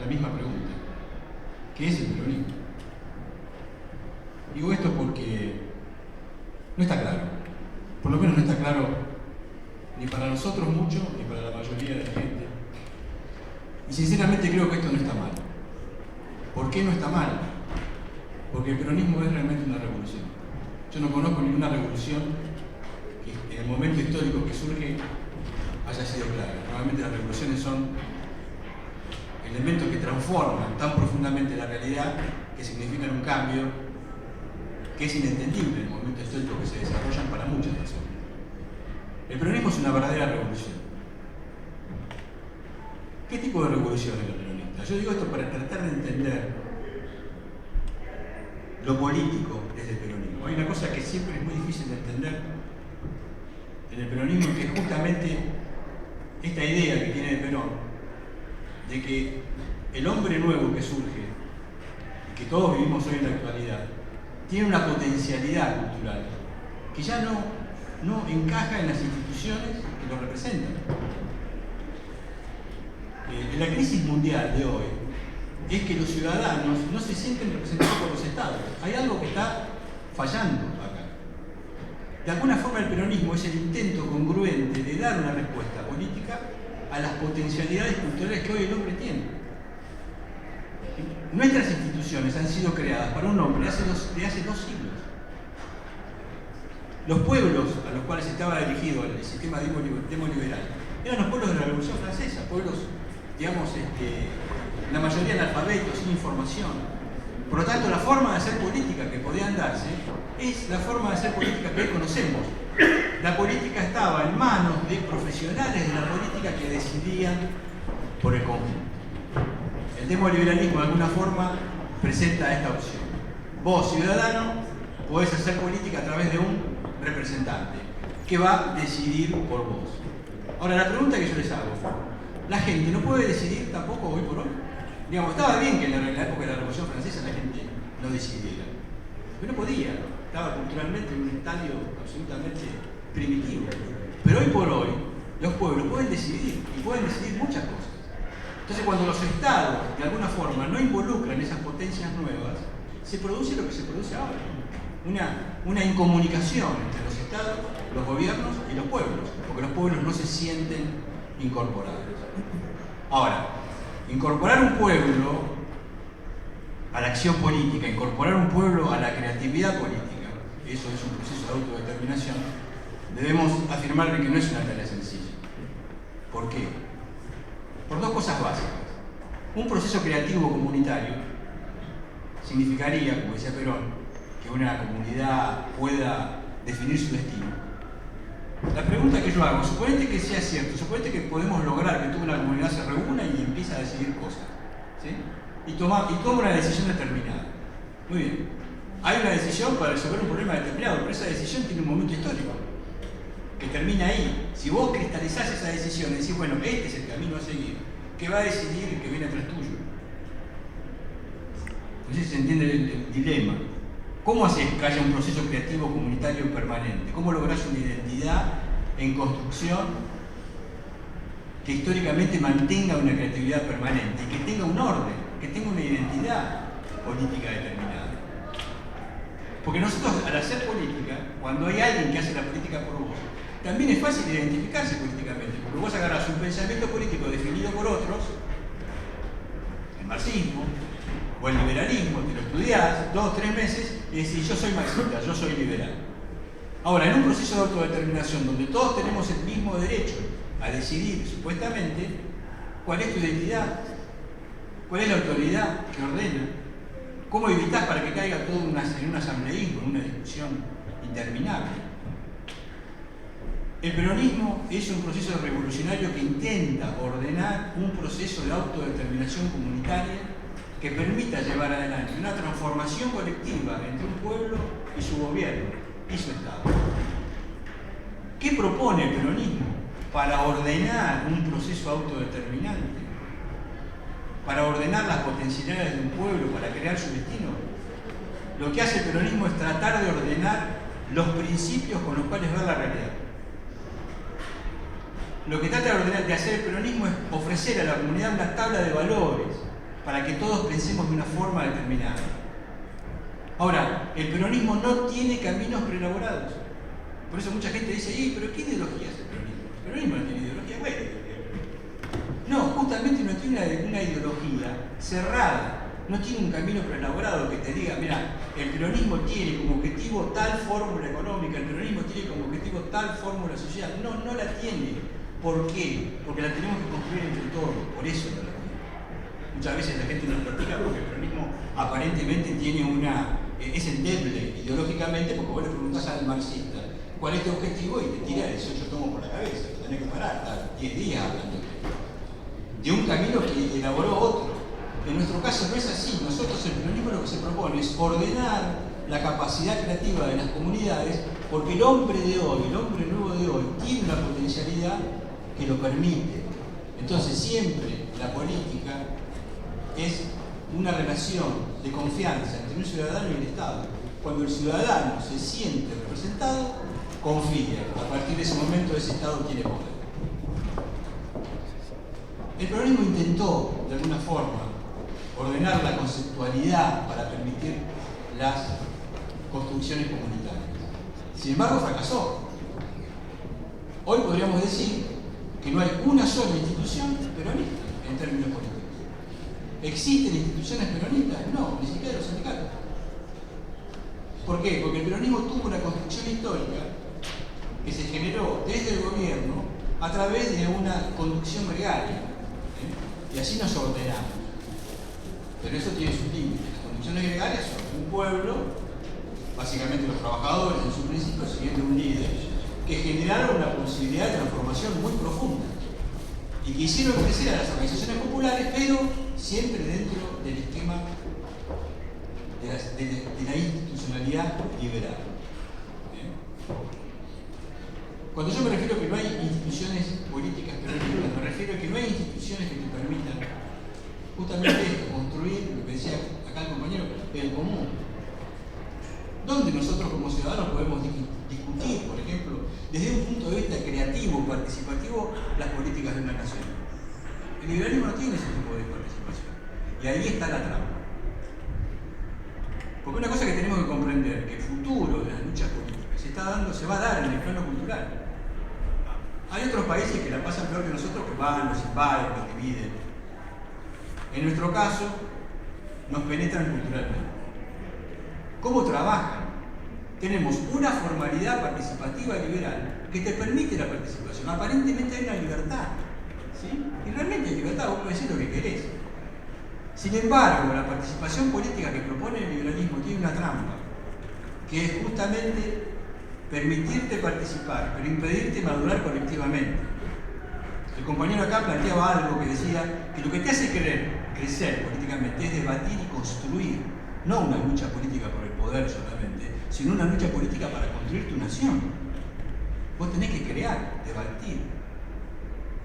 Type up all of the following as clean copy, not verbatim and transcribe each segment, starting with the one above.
misma pregunta: ¿qué es el peronismo? Digo esto porque no está claro, por lo menos no está claro ni para nosotros mucho, ni para la mayoría de la gente. Y sinceramente creo que esto no está mal. ¿Por qué no está mal? Porque el peronismo es realmente una revolución. Yo no conozco ninguna revolución que en el momento histórico que surge haya sido clara. Normalmente las revoluciones son elementos que transforman tan profundamente la realidad, que significan un cambio que es inentendible en el momento histórico que se desarrollan para muchas personas. El peronismo es una verdadera revolución. ¿Qué tipo de revolución es la peronista? Yo digo esto para tratar de entender lo político desde el peronismo. Hay una cosa que siempre es muy difícil de entender en el peronismo, que es justamente esta idea que tiene Perón de que el hombre nuevo que surge, y que todos vivimos hoy en la actualidad, tiene una potencialidad cultural que ya no encaja en las instituciones que lo representan. La crisis mundial de hoy es que los ciudadanos no se sienten representados por los estados. Hay algo que está fallando acá. De alguna forma el peronismo es el intento congruente de dar una respuesta política a las potencialidades culturales que hoy el hombre tiene. Nuestras instituciones han sido creadas para un hombre de hace dos siglos. Los pueblos a los cuales estaba dirigido el sistema demoliberal eran los pueblos de la Revolución Francesa, pueblos, digamos, la mayoría analfabetos, sin información. Por lo tanto, la forma de hacer política que podían darse es la forma de hacer política que hoy conocemos. La política estaba en manos de profesionales de la política que decidían por el conjunto. El demoliberalismo de alguna forma presenta esta opción. Vos, ciudadano, podés hacer política a través de un representante que va a decidir por vos. Ahora, la pregunta que yo les hago: ¿la gente no puede decidir tampoco hoy por hoy? Digamos, estaba bien que en la época de la Revolución Francesa la gente no decidiera, pero no podía, estaba culturalmente en un estadio absolutamente primitivo. Pero hoy por hoy los pueblos pueden decidir, y pueden decidir muchas cosas. Entonces, cuando los estados de alguna forma no involucran esas potencias nuevas, se produce lo que se produce ahora: una incomunicación entre los estados, los gobiernos y los pueblos, porque los pueblos no se sienten incorporados. Ahora, incorporar un pueblo a la acción política, incorporar un pueblo a la creatividad política, eso es un proceso de autodeterminación, debemos afirmar que no es una tarea sencilla. ¿Por qué? Por dos cosas básicas. Un proceso creativo comunitario significaría, como decía Perón, que una comunidad pueda definir su destino. La pregunta que yo hago: suponete que sea cierto, suponete que podemos lograr que toda una comunidad se reúna y empiece a decidir cosas, ¿sí? y toma una decisión determinada. Muy bien. Hay una decisión para resolver un problema determinado, pero esa decisión tiene un momento histórico que termina ahí. Si vos cristalizás esa decisión y decís, bueno, este es el camino a seguir, ¿qué va a decidir el que viene atrás tuyo? Entonces se entiende el dilema. ¿Cómo haces que haya un proceso creativo comunitario permanente? ¿Cómo lográs una identidad en construcción que históricamente mantenga una creatividad permanente y que tenga un orden, que tenga una identidad política determinada? Porque nosotros, al hacer política, cuando hay alguien que hace la política por vos, también es fácil identificarse políticamente, porque vos agarrás un pensamiento político definido por otros, el marxismo o el liberalismo, te lo estudiás 2 o 3 meses y decís, yo soy marxista, yo soy liberal. Ahora, en un proceso de autodeterminación donde todos tenemos el mismo derecho a decidir, supuestamente, cuál es tu identidad, cuál es la autoridad que ordena, cómo evitás para que caiga todo en un asambleísmo, en una discusión interminable. El peronismo es un proceso revolucionario que intenta ordenar un proceso de autodeterminación comunitaria que permita llevar adelante una transformación colectiva entre un pueblo y su gobierno y su Estado. ¿Qué propone el peronismo para ordenar un proceso autodeterminante? Para ordenar las potencialidades de un pueblo, para crear su destino. Lo que hace el peronismo es tratar de ordenar los principios con los cuales ver la realidad. Lo que trata de hacer el peronismo es ofrecer a la comunidad una tabla de valores para que todos pensemos de una forma determinada. Ahora, el peronismo no tiene caminos preelaborados. Por eso mucha gente dice, pero ¿qué ideología es el peronismo? El peronismo no tiene ideología, bueno. No, justamente no tiene una ideología cerrada. No tiene un camino preelaborado que te diga, mira, el peronismo tiene como objetivo tal fórmula económica, el peronismo tiene como objetivo tal fórmula social. No, no la tiene. ¿Por qué? Porque la tenemos que construir entre todos, por eso no la tiene. Muchas veces la gente nos critica porque el peronismo aparentemente es endeble ideológicamente, porque vos le preguntás al marxista cuál es tu objetivo y te tira 18 tomos por la cabeza, lo tenés que parar, está 10 días hablando de un camino que elaboró otro. En nuestro caso no es así. Nosotros, el peronismo, lo que se propone es ordenar la capacidad creativa de las comunidades, porque el hombre de hoy, el hombre nuevo de hoy, tiene una potencialidad que lo permite. Entonces siempre la política es una relación de confianza entre un ciudadano y el Estado. Cuando el ciudadano se siente representado, confía. A partir de ese momento ese Estado tiene poder. El peronismo intentó, de alguna forma, ordenar la conceptualidad para permitir las construcciones comunitarias. Sin embargo, fracasó. Hoy podríamos decir que no hay una sola institución peronista en términos políticos. ¿Existen instituciones peronistas? No, ni siquiera los sindicatos. ¿Por qué? Porque el peronismo tuvo una construcción histórica que se generó desde el gobierno a través de una conducción gregaria. Y así nos ordenamos. Pero eso tiene sus límites. Las conducciones gregarias son un pueblo, básicamente los trabajadores en su principio, siguiendo un líder, que generaron una posibilidad de transformación muy profunda y que hicieron crecer a las organizaciones populares, pero siempre dentro del esquema de la institucionalidad liberal. Cuando yo me refiero a que no hay instituciones políticas peronistas, me refiero a que no hay instituciones que te permitan justamente esto, construir, lo que decía acá el compañero, el común. ¿Dónde nosotros como ciudadanos podemos discutir, por ejemplo, desde un punto de vista creativo, participativo, las políticas de una nación? El liberalismo no tiene ese tipo de participación. Y ahí está la trampa. Porque una cosa que tenemos que comprender, que el futuro de las luchas políticas se va a dar en el plano cultural. Hay otros países que la pasan peor que nosotros, que van, los invaden, los dividen. En nuestro caso, nos penetran culturalmente. ¿Cómo trabajan? Tenemos una formalidad participativa liberal que te permite la participación. Aparentemente hay una libertad, ¿sí? Y realmente hay libertad, vos podés decir lo que querés. Sin embargo, la participación política que propone el liberalismo tiene una trampa, que es justamente permitirte participar, pero impedirte madurar colectivamente. El compañero acá planteaba algo que decía que lo que te hace crecer políticamente es debatir y construir, no una lucha política por el poder solamente, sino una lucha política para construir tu nación. Vos tenés que crear, debatir.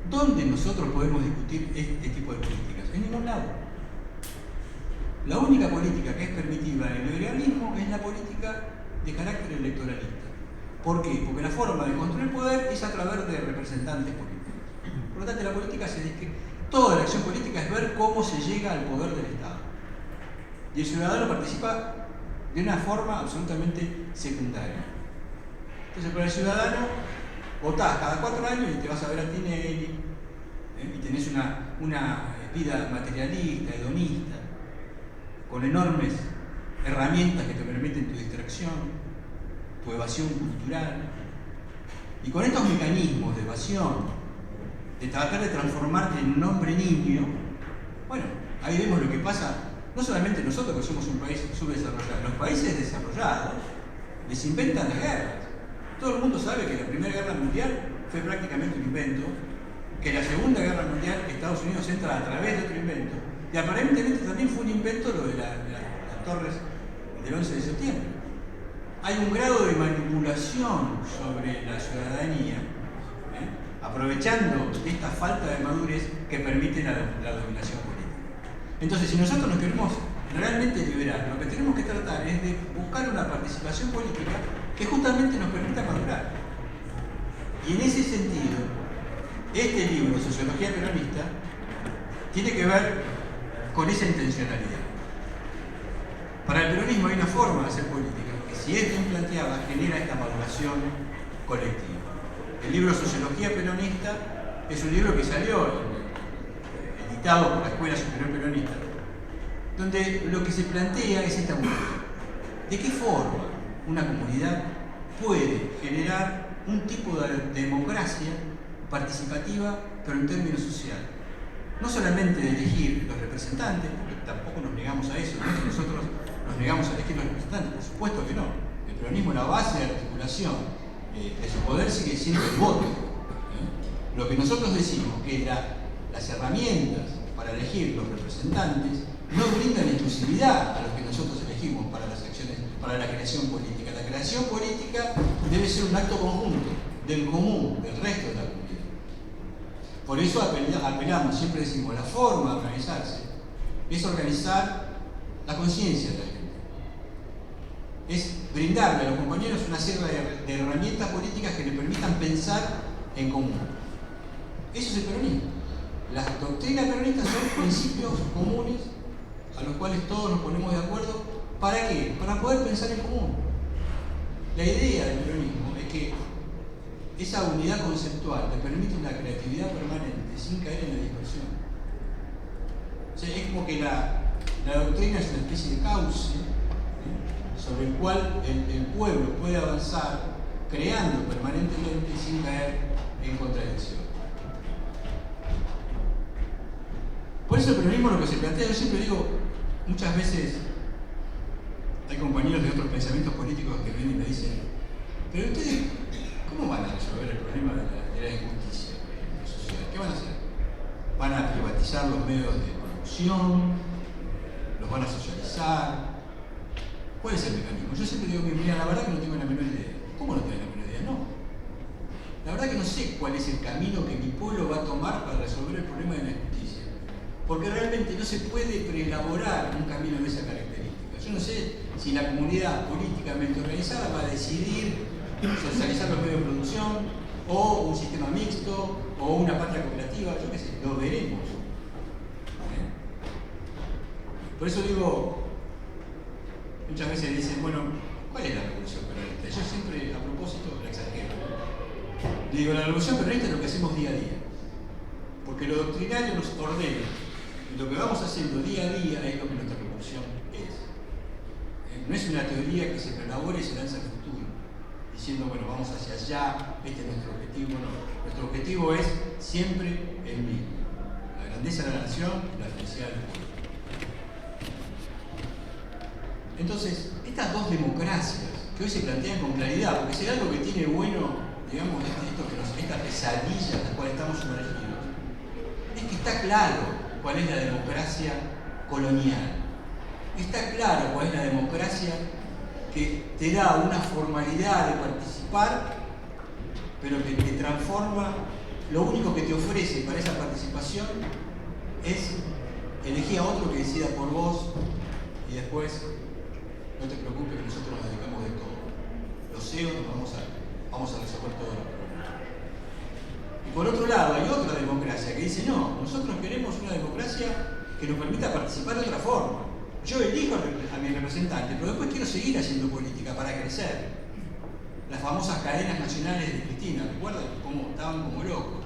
¿Dónde nosotros podemos discutir este tipo de políticas? En ningún lado. La única política que es permitida en el liberalismo es la política de carácter electoralista. ¿Por qué? Porque la forma de construir poder es a través de representantes políticos. Por lo tanto, la política toda la acción política es ver cómo se llega al poder del Estado. Y el ciudadano participa de una forma absolutamente secundaria. Entonces, para el ciudadano, votás cada 4 años y te vas a ver a Tinelli, y tenés una vida materialista, hedonista, con enormes herramientas que te permiten tu distracción, tu evasión cultural. Y con estos mecanismos de evasión, de tratar de transformarte en un hombre niño, bueno, ahí vemos lo que pasa, no solamente nosotros que somos un país subdesarrollado, los países desarrollados les inventan las guerras. Todo el mundo sabe que la Primera Guerra Mundial fue prácticamente un invento, que la Segunda Guerra Mundial Estados Unidos entra a través de otro invento, y aparentemente también fue un invento lo de las torres del 11 de septiembre. Hay un grado de manipulación sobre la ciudadanía, aprovechando esta falta de madurez que permite la dominación política. Entonces, si nosotros nos queremos realmente liberar, lo que tenemos que tratar es de buscar una participación política que justamente nos permita madurar. Y en ese sentido, este libro, Sociología Peronista, tiene que ver con esa intencionalidad. Para el peronismo hay una forma de hacer política que, si es bien planteada, genera esta maduración colectiva. El libro Sociología Peronista es un libro que salió editado por la Escuela Superior Peronista, donde lo que se plantea es esta cuestión: ¿de qué forma una comunidad puede generar un tipo de democracia participativa, pero en términos sociales? No solamente de elegir los representantes, porque tampoco nos negamos a eso, no es que nosotros nos negamos a elegir los representantes, por supuesto que no. El peronismo, la base de articulación de su poder sigue siendo el voto. Lo que nosotros decimos que las herramientas para elegir los representantes no brindan exclusividad a los que nosotros elegimos para las acciones, para la creación política. La creación política debe ser un acto conjunto, del común, del resto de la comunidad. Por eso apelamos, siempre decimos, la forma de organizarse es organizar la conciencia de la gente. Es brindarle a los compañeros una serie de herramientas políticas que les permitan pensar en común. Eso es el peronismo. Las doctrinas peronistas son principios comunes a los cuales todos nos ponemos de acuerdo. ¿Para qué? Para poder pensar en común. La idea del peronismo es que esa unidad conceptual te permite una creatividad permanente sin caer en la dispersión. O sea, es como que la doctrina es una especie de cauce sobre el cual el pueblo puede avanzar creando permanentemente sin caer en contradicción. Por eso el peronismo, lo que se plantea, yo siempre digo, muchas veces hay compañeros de otros pensamientos políticos que vienen y me dicen: pero ustedes, ¿cómo van a resolver el problema de la injusticia en la sociedad? ¿Qué van a hacer? ¿Van a privatizar los medios de producción? ¿Los van a socializar? ¿Cuál es el mecanismo? Yo siempre digo: mira, la verdad que no tengo la menor idea. ¿Cómo no tengo la menor idea? No. La verdad que no sé cuál es el camino que mi pueblo va a tomar para resolver el problema de la injusticia. Porque realmente no se puede preelaborar un camino de esa característica. Yo no sé si la comunidad políticamente organizada va a decidir socializar los medios de producción, o un sistema mixto, o una patria cooperativa, yo qué sé, lo veremos. Por eso digo, muchas veces dicen: bueno, ¿cuál es la revolución peronista? Yo siempre, a propósito, la exagero. Digo, la revolución peronista es lo que hacemos día a día. Porque lo doctrinario nos ordena. Y lo que vamos haciendo día a día es lo que nuestra revolución es. No es una teoría que se elabora y se lanza al futuro, diciendo: bueno, vamos hacia allá, este es nuestro objetivo. No, nuestro objetivo es siempre el mismo: la grandeza de la nación, la felicidad del pueblo. Entonces, estas dos democracias que hoy se plantean con claridad, porque si hay algo que tiene bueno, digamos, esta pesadilla en la cual estamos sumergidos, es que está claro cuál es la democracia colonial. Está claro cuál es la democracia que te da una formalidad de participar, pero que te transforma. Lo único que te ofrece para esa participación es elegir a otro que decida por vos, y después no te preocupes que nosotros nos dedicamos de todo. Los CEOs vamos a resolver todos los problemas. Y por otro lado, hay otra democracia que dice: no, nosotros queremos una democracia que nos permita participar de otra forma. Yo elijo a mi representante, pero después quiero seguir haciendo política para crecer. Las famosas cadenas nacionales de Cristina, ¿recuerdan? Cómo estaban como locos.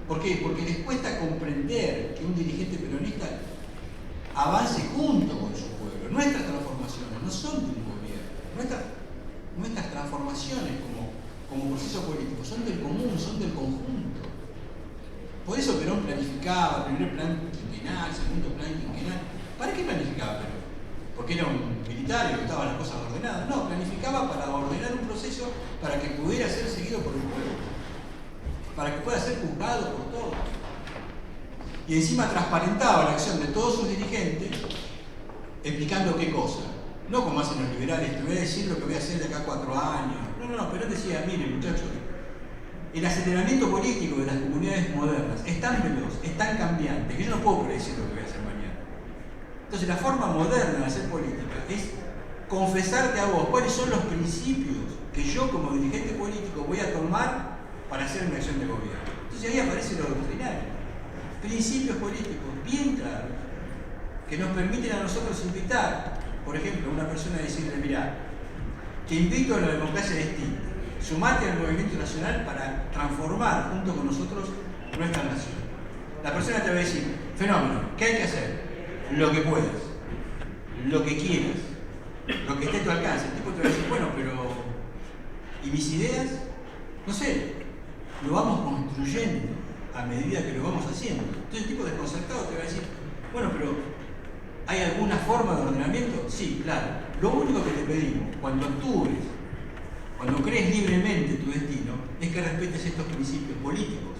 ¿Por qué? Porque les cuesta comprender que un dirigente peronista avance junto con su pueblo. Nuestras transformaciones no son de un gobierno. Nuestras transformaciones como proceso político son del común, son del conjunto. Por eso Perón planificaba el primer plan quinquenal, el segundo plan quinquenal. ¿Para qué planificaba Perón? ¿Porque era un militar y le gustaban las cosas ordenadas? No, planificaba para ordenar un proceso para que pudiera ser seguido por el pueblo, para que pueda ser juzgado por todos. Y encima transparentaba la acción de todos sus dirigentes, explicando qué cosa. No como hacen los liberales: te voy a decir lo que voy a hacer de acá a 4 años. No, Perón decía: miren, muchachos, el aceleramiento político de las comunidades modernas es tan veloz, es tan cambiante, que yo no puedo predecir lo que voy a hacer mañana. Entonces, la forma moderna de hacer política es confesarte a vos cuáles son los principios que yo como dirigente político voy a tomar para hacer una acción de gobierno. Entonces ahí aparece lo doctrinario. Principios políticos bien claros, que nos permiten a nosotros invitar, por ejemplo, a una persona a decirle, mira, te invito a la democracia distinta, sumate al movimiento nacional para transformar junto con nosotros nuestra nación. La persona te va a decir, fenómeno, ¿qué hay que hacer? Lo que puedas, lo que quieras, lo que esté a tu alcance. El tipo te va a decir, bueno, pero ¿y mis ideas? No sé, lo vamos construyendo a medida que lo vamos haciendo. Entonces el tipo desconcertado te va a decir, bueno, pero ¿hay alguna forma de ordenamiento? Sí, claro. Lo único que te pedimos, cuando actúes, cuando crees libremente tu destino, es que respetes estos principios políticos.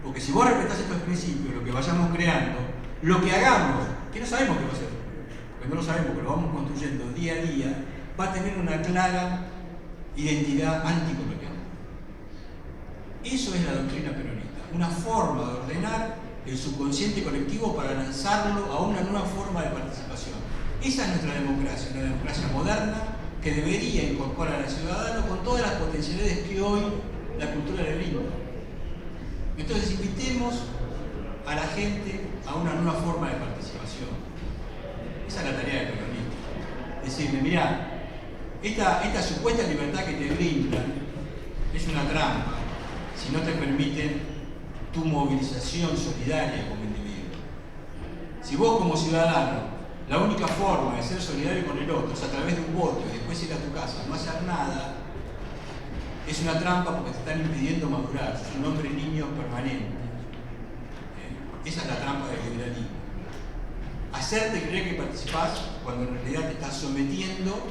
Porque si vos respetás estos principios, lo que vayamos creando, lo que hagamos, que no sabemos qué va a ser, porque no lo sabemos, pero lo vamos construyendo día a día, va a tener una clara identidad anticolonial. Eso es la doctrina peronista, una forma de ordenar el subconsciente colectivo para lanzarlo a una nueva forma de participación. Esa es nuestra democracia, una democracia moderna que debería incorporar al ciudadano con todas las potencialidades que hoy la cultura le brinda. Entonces invitemos a la gente a una nueva forma de participación. Esa es la tarea del peronismo. Decirle, mirá, esta supuesta libertad que te brindan es una trampa si no te permiten tu movilización solidaria como individuo. Si vos como ciudadano, la única forma de ser solidario con el otro es a través de un voto y después ir a tu casa, no hacer nada, es una trampa porque te están impidiendo madurar, sos un hombre niño permanente. Esa es la trampa del liberalismo. Hacerte creer que participás cuando en realidad te estás sometiendo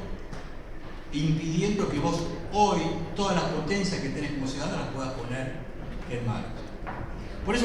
e impidiendo que vos hoy todas las potencias que tenés como ciudadano las puedas poner en marcha. Por eso